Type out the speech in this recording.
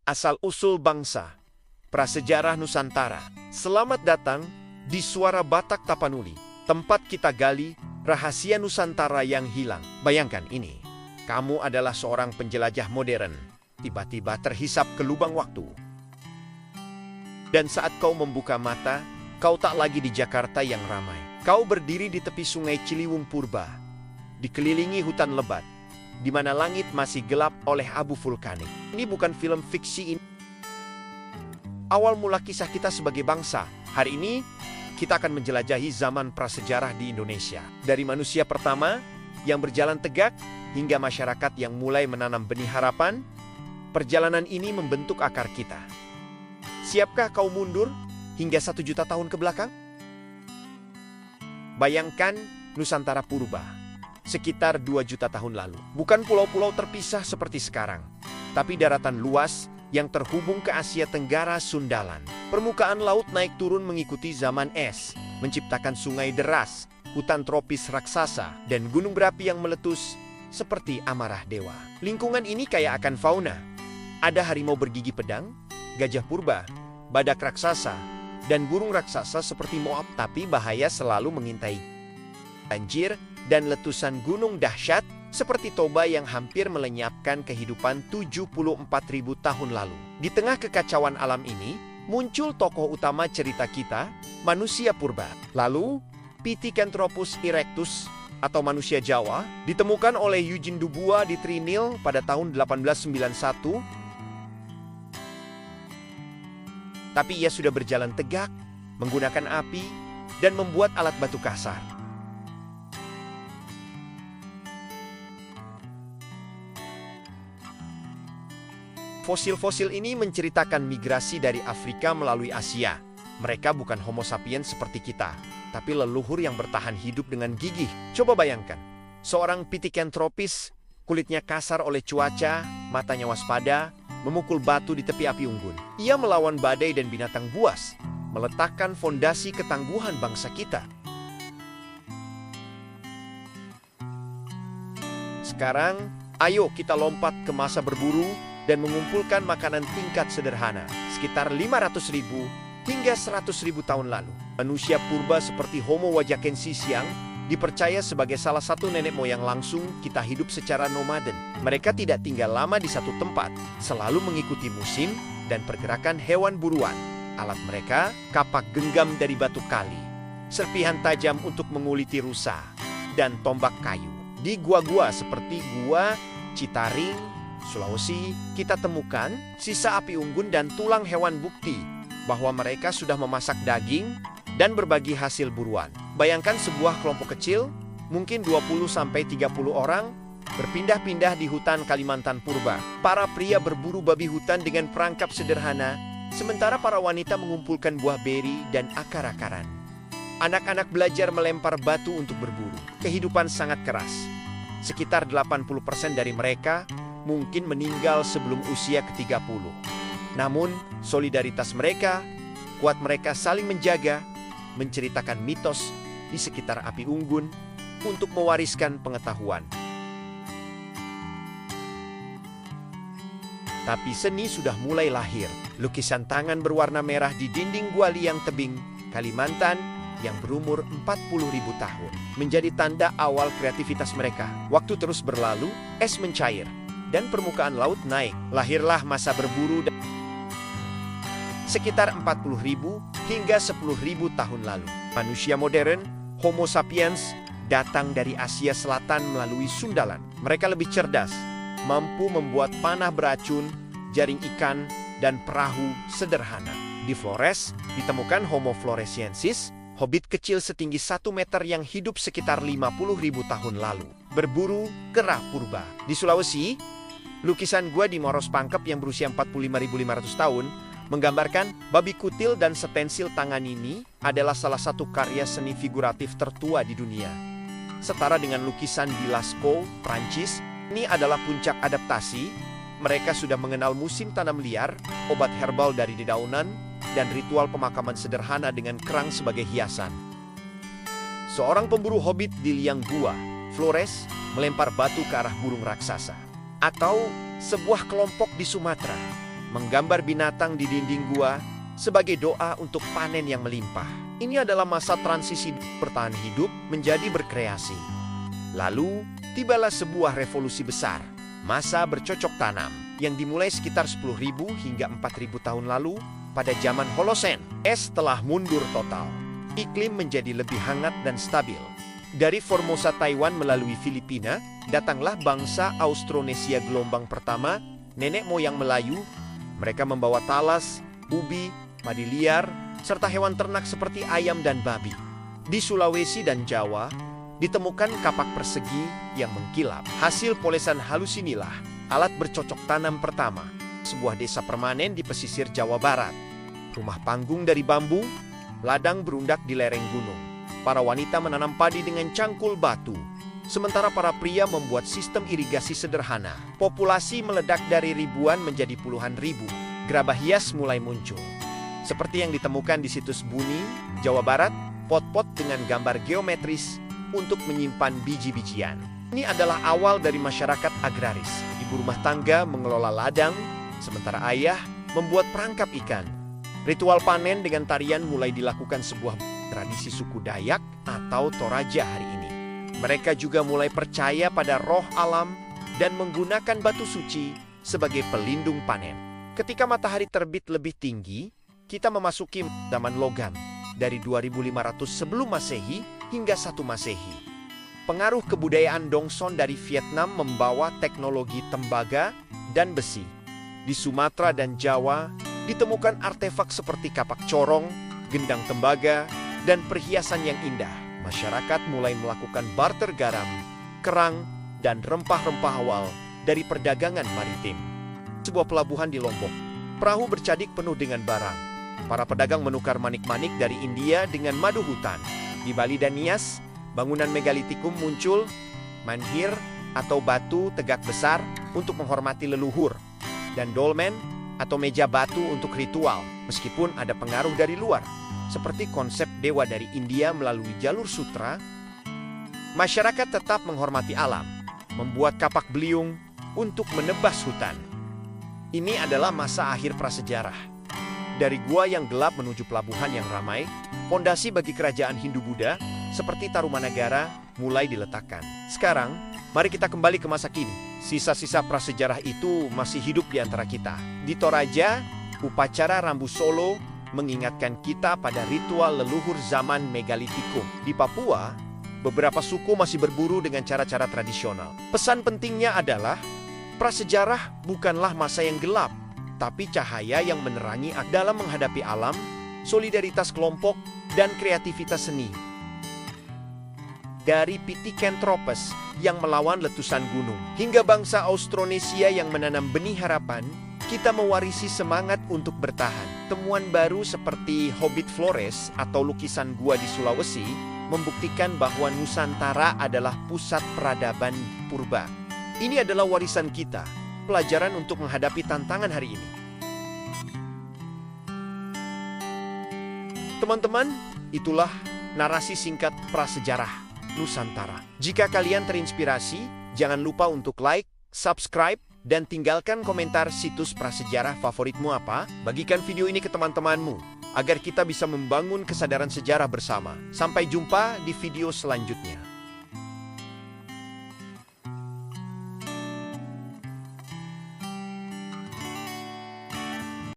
Asal-usul bangsa, prasejarah Nusantara. Selamat datang di Suara Batak Tapanuli, tempat kita gali rahasia Nusantara yang hilang. Bayangkan ini, kamu adalah seorang penjelajah modern, tiba-tiba terhisap ke lubang waktu. Dan saat kau membuka mata, kau tak lagi di Jakarta yang ramai. Kau berdiri di tepi sungai Ciliwung Purba, dikelilingi hutan lebat, di mana langit masih gelap oleh abu vulkanik. Ini bukan film fiksi, ini awal mula kisah kita sebagai bangsa. Hari ini, kita akan menjelajahi zaman prasejarah di Indonesia. Dari manusia pertama yang berjalan tegak, hingga masyarakat yang mulai menanam benih harapan, perjalanan ini membentuk akar kita. Siapkah kau mundur hingga 1 juta tahun ke belakang? Bayangkan Nusantara Purba, sekitar 2 juta tahun lalu. Bukan pulau-pulau terpisah seperti sekarang, tapi daratan luas yang terhubung ke Asia Tenggara Sundalan. Permukaan laut naik turun mengikuti zaman es, menciptakan sungai deras, hutan tropis raksasa, dan gunung berapi yang meletus seperti amarah dewa. Lingkungan ini kaya akan fauna. Ada harimau bergigi pedang, gajah purba, badak raksasa, dan burung raksasa seperti moab. Tapi bahaya selalu mengintai. Banjir dan letusan gunung dahsyat seperti Toba yang hampir melenyapkan kehidupan 74.000 tahun lalu. Di tengah kekacauan alam ini, muncul tokoh utama cerita kita, manusia purba. Lalu, Pithecanthropus erectus atau manusia Jawa ditemukan oleh Eugene Dubois di Trinil pada tahun 1891. Tapi ia sudah berjalan tegak, menggunakan api, dan membuat alat batu kasar. Fosil-fosil ini menceritakan migrasi dari Afrika melalui Asia. Mereka bukan Homo sapiens seperti kita, tapi leluhur yang bertahan hidup dengan gigih. Coba bayangkan, seorang Pithecanthropus, kulitnya kasar oleh cuaca, matanya waspada, memukul batu di tepi api unggun. Ia melawan badai dan binatang buas, meletakkan fondasi ketangguhan bangsa kita. Sekarang, ayo kita lompat ke masa berburu dan mengumpulkan makanan tingkat sederhana, sekitar 500.000 hingga 100.000 tahun lalu. Manusia purba seperti Homo wajakensis yang dipercaya sebagai salah satu nenek moyang langsung kita hidup secara nomaden. Mereka tidak tinggal lama di satu tempat, selalu mengikuti musim dan pergerakan hewan buruan. Alat mereka, kapak genggam dari batu kali, serpihan tajam untuk menguliti rusa, dan tombak kayu. Di gua-gua seperti Gua Citaring, Sulawesi, kita temukan sisa api unggun dan tulang hewan, bukti bahwa mereka sudah memasak daging dan berbagi hasil buruan. Bayangkan sebuah kelompok kecil, mungkin 20-30 orang, berpindah-pindah di hutan Kalimantan Purba. Para pria berburu babi hutan dengan perangkap sederhana, sementara para wanita mengumpulkan buah beri dan akar-akaran. Anak-anak belajar melempar batu untuk berburu. Kehidupan sangat keras. Sekitar 80% dari mereka mungkin meninggal sebelum usia ke-30. Namun, solidaritas mereka, kuat mereka saling menjaga, menceritakan mitos di sekitar api unggun untuk mewariskan pengetahuan. Tapi seni sudah mulai lahir. Lukisan tangan berwarna merah di dinding Gua Liang Tebing, Kalimantan, yang berumur 40.000 tahun, menjadi tanda awal kreativitas mereka. Waktu terus berlalu, es mencair, dan permukaan laut naik. Lahirlah masa berburu sekitar 40.000 hingga 10.000 tahun lalu. Manusia modern, Homo sapiens, datang dari Asia Selatan melalui Sundalan. Mereka lebih cerdas, mampu membuat panah beracun, jaring ikan, dan perahu sederhana. Di Flores, ditemukan Homo floresiensis, hobbit kecil setinggi 1 meter yang hidup sekitar 50.000 tahun lalu. Berburu kera purba. Di Sulawesi, lukisan gua di Moros Pangkep yang berusia 45.500 tahun menggambarkan babi kutil dan setensil tangan. Ini adalah salah satu karya seni figuratif tertua di dunia. Setara dengan lukisan di Lascaux, Prancis, ini adalah puncak adaptasi. Mereka sudah mengenal musim tanam liar, obat herbal dari dedaunan, dan ritual pemakaman sederhana dengan kerang sebagai hiasan. Seorang pemburu hobbit di liang gua, Flores, melempar batu ke arah burung raksasa. Atau sebuah kelompok di Sumatera menggambar binatang di dinding gua sebagai doa untuk panen yang melimpah. Ini adalah masa transisi bertahan hidup menjadi berkreasi. Lalu, tibalah sebuah revolusi besar, masa bercocok tanam, yang dimulai sekitar 10.000 hingga 4.000 tahun lalu pada zaman Holosen. Es telah mundur total. Iklim menjadi lebih hangat dan stabil. Dari Formosa Taiwan melalui Filipina, datanglah bangsa Austronesia gelombang pertama, nenek moyang Melayu. Mereka membawa talas, ubi, padi liar, serta hewan ternak seperti ayam dan babi. Di Sulawesi dan Jawa, ditemukan kapak persegi yang mengkilap. Hasil polesan halus inilah alat bercocok tanam pertama. Sebuah desa permanen di pesisir Jawa Barat. Rumah panggung dari bambu, ladang berundak di lereng gunung. Para wanita menanam padi dengan cangkul batu, sementara para pria membuat sistem irigasi sederhana. Populasi meledak dari ribuan menjadi puluhan ribu. Gerabah hias mulai muncul. Seperti yang ditemukan di situs Buni, Jawa Barat, pot-pot dengan gambar geometris untuk menyimpan biji-bijian. Ini adalah awal dari masyarakat agraris. Ibu rumah tangga mengelola ladang, sementara ayah membuat perangkap ikan. Ritual panen dengan tarian mulai dilakukan sebuah tradisi suku Dayak atau Toraja hari ini. Mereka juga mulai percaya pada roh alam dan menggunakan batu suci sebagai pelindung panen. Ketika matahari terbit lebih tinggi, kita memasuki zaman logam dari 2500 sebelum Masehi hingga 1 Masehi. Pengaruh kebudayaan Dongson dari Vietnam membawa teknologi tembaga dan besi. Di Sumatera dan Jawa ditemukan artefak seperti kapak corong, gendang tembaga, dan perhiasan yang indah. Masyarakat mulai melakukan barter garam, kerang, dan rempah-rempah awal dari perdagangan maritim. Sebuah pelabuhan di Lombok, perahu bercadik penuh dengan barang. Para pedagang menukar manik-manik dari India dengan madu hutan. Di Bali dan Nias, bangunan megalitikum muncul, manhir atau batu tegak besar untuk menghormati leluhur, dan dolmen atau meja batu untuk ritual. Meskipun ada pengaruh dari luar, seperti konsep dewa dari India melalui jalur sutra, masyarakat tetap menghormati alam, membuat kapak beliung untuk menebas hutan. Ini adalah masa akhir prasejarah. Dari gua yang gelap menuju pelabuhan yang ramai, fondasi bagi kerajaan Hindu-Buddha seperti Tarumanagara mulai diletakkan. Sekarang, mari kita kembali ke masa kini. Sisa-sisa prasejarah itu masih hidup di antara kita. Di Toraja, upacara Rambu Solo mengingatkan kita pada ritual leluhur zaman megalitikum. Di Papua, beberapa suku masih berburu dengan cara-cara tradisional. Pesan pentingnya adalah, prasejarah bukanlah masa yang gelap, tapi cahaya yang menerangi dalam menghadapi alam, solidaritas kelompok, dan kreativitas seni. Dari Pithecanthropus yang melawan letusan gunung, hingga bangsa Austronesia yang menanam benih harapan, kita mewarisi semangat untuk bertahan. Temuan baru seperti Hobbit Flores atau lukisan gua di Sulawesi membuktikan bahwa Nusantara adalah pusat peradaban purba. Ini adalah warisan kita, pelajaran untuk menghadapi tantangan hari ini. Teman-teman, itulah narasi singkat prasejarah Nusantara. Jika kalian terinspirasi, jangan lupa untuk like, subscribe, dan tinggalkan komentar situs prasejarah favoritmu apa. Bagikan video ini ke teman-temanmu, agar kita bisa membangun kesadaran sejarah bersama. Sampai jumpa di video selanjutnya.